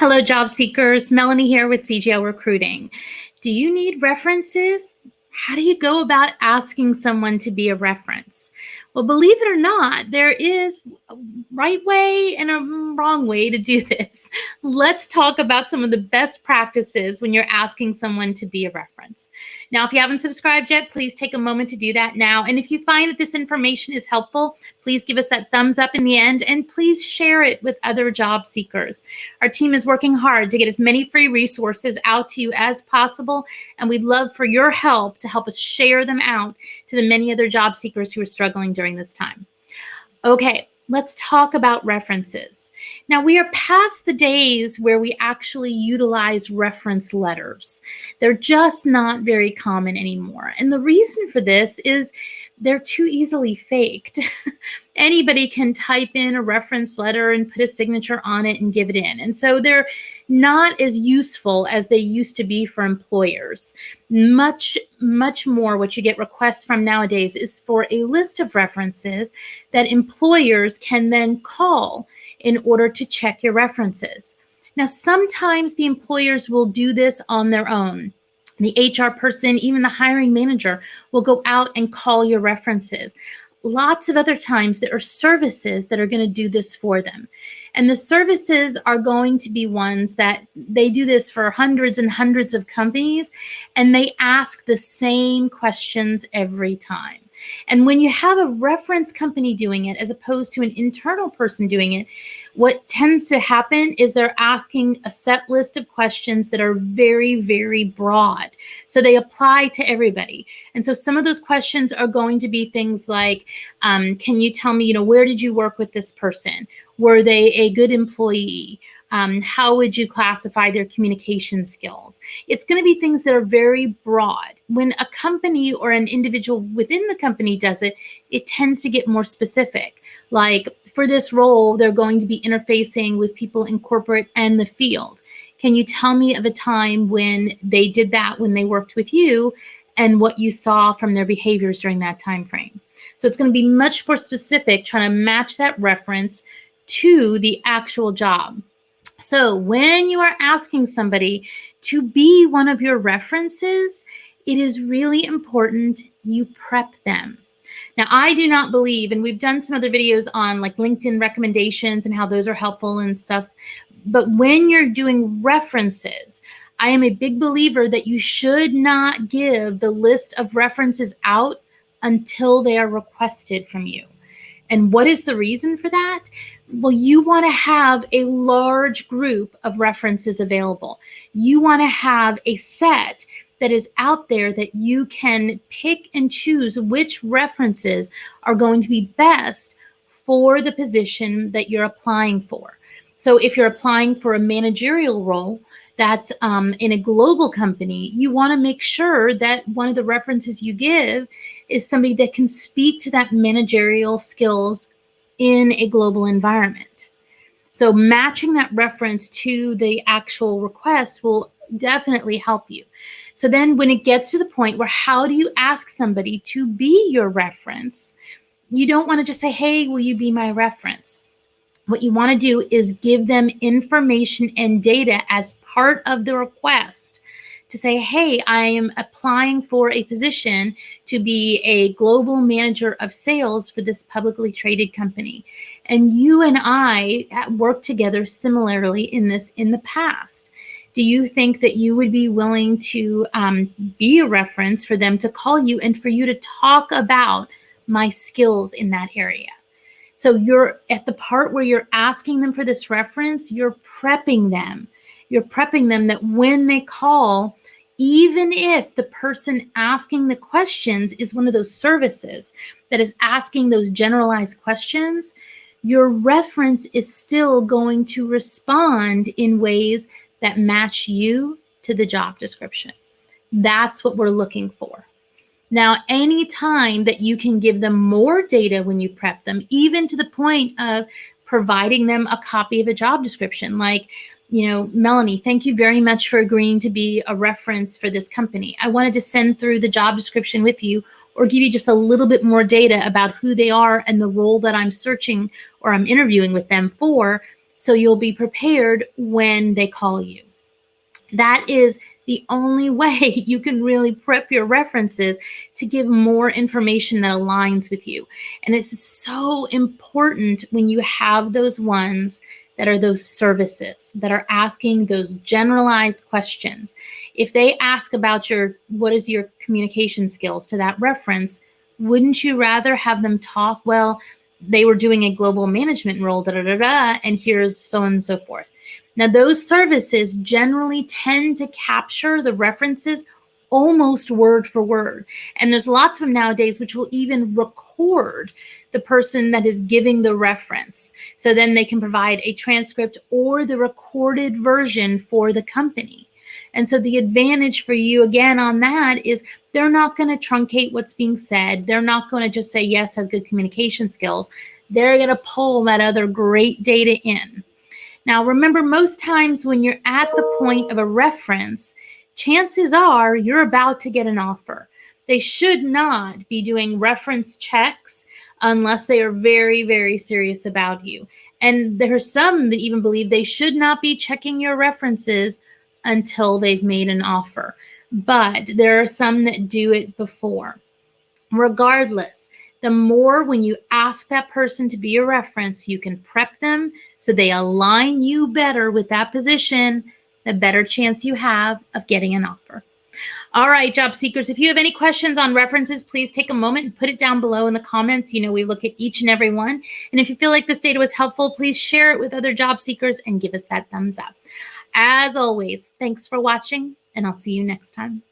Hello, job seekers. Melanie here with CGL Recruiting. Do you need references? How do you go about asking someone to be a reference? Well, believe it or not, there is a right way and a wrong way to do this. Let's talk about some of the best practices when you're asking someone to be a reference. Now, if you haven't subscribed yet, please take a moment to do that now. And if you find that this information is helpful, please give us that thumbs up in the end and please share it with other job seekers. Our team is working hard to get as many free resources out to you as possible, and we'd love for your help to help us share them out to the many other job seekers who are struggling during this time. Okay, let's talk about references. Now, we are past the days where we actually utilize reference letters. They're just not very common anymore. And the reason for this is they're too easily faked. Anybody can type in a reference letter and put a signature on it and give it in. And so they're not as useful as they used to be for employers. Much more what you get requests from nowadays is for a list of references that employers can then call in order to check your references. Now, sometimes the employers will do this on their own. The HR person, even the hiring manager, will go out and call your references. Lots of other times there are services that are going to do this for them. And the services are going to be ones that they do this for hundreds and hundreds of companies, and they ask the same questions every time. And when you have a reference company doing it as opposed to an internal person doing it, what tends to happen is they're asking a set list of questions that are very, very broad. So they apply to everybody. And so some of those questions are going to be things like, can you tell me, where did you work with this person? Were they a good employee? How would you classify their communication skills? It's going to be things that are very broad. When a company or an individual within the company does it, it tends to get more specific. Like for this role, they're going to be interfacing with people in corporate and the field. Can you tell me of a time when they did that, when they worked with you, and what you saw from their behaviors during that time frame? So it's going to be much more specific, trying to match that reference to the actual job. So when you are asking somebody to be one of your references, it is really important you prep them. Now, I do not believe, and we've done some other videos on like LinkedIn recommendations and how those are helpful and stuff, but when you're doing references, I am a big believer that you should not give the list of references out until they are requested from you. And what is the reason for that? Well, you want to have a large group of references available. You want to have a set that is out there that you can pick and choose which references are going to be best for the position that you're applying for. So if you're applying for a managerial role that's in a global company, you want to make sure that one of the references you give is somebody that can speak to that managerial skills in a global environment. So matching that reference to the actual request will definitely help you. So then when it gets to the point where how do you ask somebody to be your reference, you don't want to just say, hey, will you be my reference? What you want to do is give them information and data as part of the request to say, hey, I am applying for a position to be a global manager of sales for this publicly traded company. And you and I worked together similarly in this in the past. Do you think that you would be willing to be a reference for them to call you and for you to talk about my skills in that area? So you're at the part where you're asking them for this reference, you're prepping them. You're prepping them that when they call, even if the person asking the questions is one of those services that is asking those generalized questions, your reference is still going to respond in ways that match you to the job description. That's what we're looking for. Now, any time that you can give them more data when you prep them, even to the point of providing them a copy of a job description, like, Melanie, thank you very much for agreeing to be a reference for this company. I wanted to send through the job description with you or give you just a little bit more data about who they are and the role that I'm searching or I'm interviewing with them for, so you'll be prepared when they call you. That is the only way you can really prep your references to give more information that aligns with you. And it's so important when you have those ones that are those services that are asking those generalized questions. If they ask about what is your communication skills to that reference, wouldn't you rather have them talk, well, they were doing a global management role, and here's so on and so forth. Now, those services generally tend to capture the references almost word for word. And there's lots of them nowadays which will even record the person that is giving the reference. So then they can provide a transcript or the recorded version for the company. And so the advantage for you, again, on that is they're not going to truncate what's being said. They're not going to just say, yes, has good communication skills. They're going to pull that other great data in. Now, remember, most times when you're at the point of a reference, chances are you're about to get an offer. They should not be doing reference checks unless they are very, very serious about you. And there are some that even believe they should not be checking your references until they've made an offer. But there are some that do it before. Regardless, the more when you ask that person to be a reference, you can prep them so they align you better with that position, the better chance you have of getting an offer. All right, job seekers, if you have any questions on references, please take a moment and put it down below in the comments. You know, we look at each and every one. And if you feel like this data was helpful, please share it with other job seekers and give us that thumbs up. As always, thanks for watching, and I'll see you next time.